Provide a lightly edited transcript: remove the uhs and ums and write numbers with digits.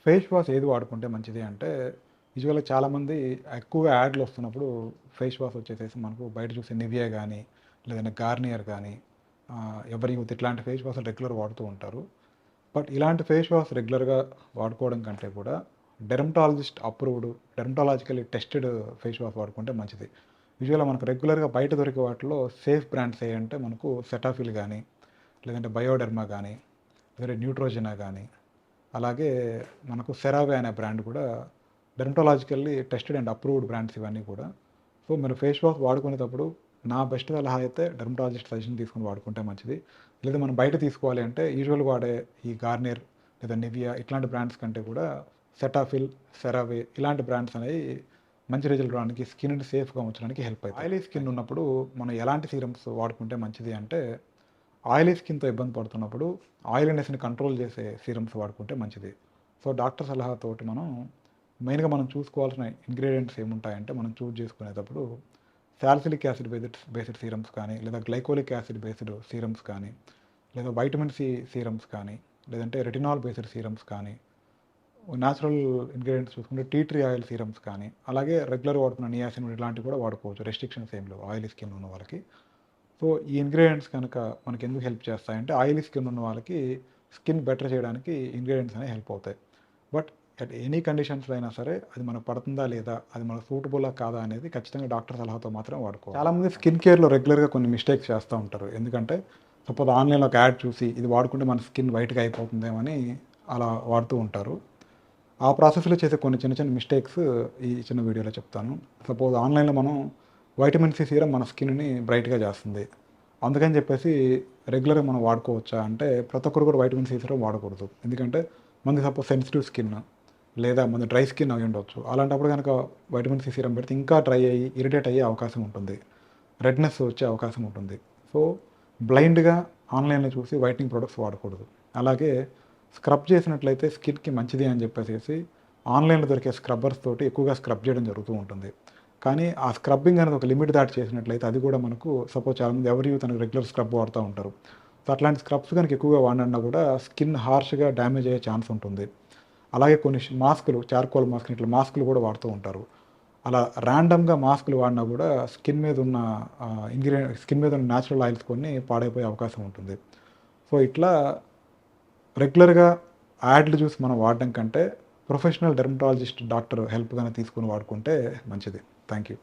Face wash ఏది వాడుకుంటే మంచిది అంటే, యూజువల్‌గా చాలామంది ఎక్కువగా యాడ్లు వస్తున్నప్పుడు ఫేస్ వాష్ వచ్చేసేసి మనకు బయట చూసే నివియా గానీ, లేదంటే గార్నియర్ గానీ, ఎవరి యూత్ ఇట్లాంటి ఫేస్ వాష్‌లు రెగ్యులర్ వాడుతూ ఉంటారు. బట్ ఇలాంటి ఫేస్ వాష్ రెగ్యులర్‌గా వాడుకోవడం కంటే కూడా dermatologist approved, dermatologically tested face wash వాడుకుంటే మంచిది. యూజువల్‌గా మనకు రెగ్యులర్‌గా బయట దొరికే వాటిలో సేఫ్ బ్రాండ్స్ ఏయంటే మనకు సెటాఫిల్ గానీ, లేదంటే బయోడెర్మా గానీ, వేరే న్యూట్రోజెనా గానీ, అలాగే మనకు సెరావే అనే బ్రాండ్ కూడా dermatologically tested and approved brands ఇవన్నీ కూడా. సో, మీరు ఫేస్ వాష్ వాడుకునేటప్పుడు నా బెస్ట్ సలహా అయితే డెర్మటాలజిస్ట్ సజెషన్ తీసుకొని వాడుకుంటే మంచిది. లేదా మనం బయట తీసుకోవాలి అంటే యూజువల్‌గా వాడే ఈ గార్నియర్ లేదా నివియా ఇట్లాంటి బ్రాండ్స్ కంటే కూడా సెటాఫిల్, సెరావే ఇలాంటి బ్రాండ్స్ అనేవి మంచి రిజల్ట్ రావడానికి, స్కిన్‌ని సేఫ్‌గా ఉంచడానికి హెల్ప్ అవుతాయి. ఆయిలీ స్కిన్ ఉన్నప్పుడు మనం ఎలాంటి సీరమ్స్ వాడుకుంటే మంచిది అంటే, ఆయిలీ స్కిన్‌తో ఇబ్బంది పడుతున్నప్పుడు ఆయిలీనెస్‌ని కంట్రోల్ చేసే సీరమ్స్ వాడుకుంటే మంచిది. సో, డాక్టర్ సలహాతోటి మెయిన్‌గా మనం చూసుకోవాల్సిన ఇంగ్రీడియెంట్స్ ఏముంటాయంటే, మనం చూజ్ చేసుకునేటప్పుడు సాలిసిలిక్ యాసిడ్ బేస్డ్ సీరమ్స్ కానీ, లేదా గ్లైకోలిక్ యాసిడ్ బేస్డ్ సీరమ్స్ కానీ, లేదా వైటమిన్ సి సీరమ్స్ కానీ, లేదంటే రెటినాల్ బేస్డ్ సీరమ్స్ కానీ, న్యాచురల్ ఇంగ్రీడియంట్స్ చూసుకుంటే టీ ట్రీ ఆయిల్ సీరమ్స్ కానీ, అలాగే రెగ్యులర్ వాడుతున్న నియాసిన్ ఇలాంటివి కూడా వాడుకోవచ్చు. రెస్ట్రిక్షన్స్ ఏం లేవు ఆయిలీ స్కిన్ ఉన్న వాళ్ళకి. సో, ఈ ఇంగ్రీడియెంట్స్ కనుక మనకి ఎందుకు హెల్ప్ చేస్తాయంటే, ఆయిలీ స్కిన్ ఉన్న వాళ్ళకి స్కిన్ బెటర్ చేయడానికి ఇంగ్రీడియెంట్స్ అనేవి హెల్ప్ అవుతాయి. బట్ అట్ ఎనీ కండిషన్స్‌లో అయినా సరే అది మనకు పడుతుందా లేదా, అది మనకు సూటబులా కాదా అనేది ఖచ్చితంగా డాక్టర్ సలహాతో మాత్రం వాడుకోవాలి. చాలామంది స్కిన్ కేర్‌లో రెగ్యులర్‌గా కొన్ని మిస్టేక్స్ చేస్తూ ఉంటారు. ఎందుకంటే సపోజ్ ఆన్‌లైన్‌లో ఒక యాడ్ చూసి ఇది వాడుకుంటే మన స్కిన్ వైట్‌గా అయిపోతుందేమో అని అలా వాడుతూ ఉంటారు. ఆ ప్రాసెస్‌లో చేసే కొన్ని చిన్న చిన్న మిస్టేక్స్ ఈ చిన్న వీడియోలో చెప్తాను. సపోజ్ ఆన్‌లైన్‌లో మనం వైటమిన్ సి సీరం మన స్కిన్‌ని బ్రైట్‌గా చేస్తుంది. అందుకని చెప్పేసి రెగ్యులర్‌గా మనం వాడుకోవచ్చా అంటే, ప్రతి ఒక్కరు కూడా వైటమిన్ సి సీరం వాడకూడదు. ఎందుకంటే మనది సపోజ్ సెన్సిటివ్ స్కిన్ లేదా మనది డ్రై స్కిన్ అయి ఉండొచ్చు. అలాంటప్పుడు గనక వైటమిన్ సి సీరం పెడితే ఇంకా డ్రై అయ్యి, ఇరిటేట్ అయ్యే అవకాశం ఉంటుంది. రెడ్‌నెస్ వచ్చే అవకాశం ఉంటుంది. సో, బ్లైండ్‌గా ఆన్‌లైన్‌లో చూసి వైట్నింగ్ ప్రొడక్ట్స్ వాడకూడదు. అలాగే స్క్రబ్ చేసినట్లయితే స్కిన్‌కి మంచిది అని చెప్పేసేసి ఆన్‌లైన్‌లో దొరికే స్క్రబ్బర్స్ తోటి ఎక్కువగా స్క్రబ్ చేయడం జరుగుతూ ఉంటుంది. కానీ ఆ స్క్రబ్బింగ్ అనేది ఒక లిమిట్ దాటి చేసినట్లయితే అది కూడా మనకు సపోజ్ చాలామంది తనకు రెగ్యులర్ స్క్రబ్ వాడుతూ ఉంటారు. సో, అట్లాంటి స్క్రబ్స్ కనుక ఎక్కువగా వాడినా కూడా స్కిన్ హార్ష్‌గా డ్యామేజ్ అయ్యే ఛాన్స్ ఉంటుంది. అలాగే కొన్ని మాస్కులు, చార్కోల్ మాస్క్ ఇట్లా మాస్కులు కూడా వాడుతూ ఉంటారు. అలా ర్యాండమ్‌గా మాస్కులు వాడినా కూడా స్కిన్ మీద ఉన్న న్యాచురల్ ఆయిల్స్ కొన్ని పాడైపోయే అవకాశం ఉంటుంది. సో, ఇట్లా రెగ్యులర్‌గా యాడ్లు చూసి మనం వాడడం కంటే ప్రొఫెషనల్ డెర్మటాలజిస్ట్ డాక్టర్ హెల్ప్ గాని తీసుకొని వాడుకుంటే మంచిది. Thank you.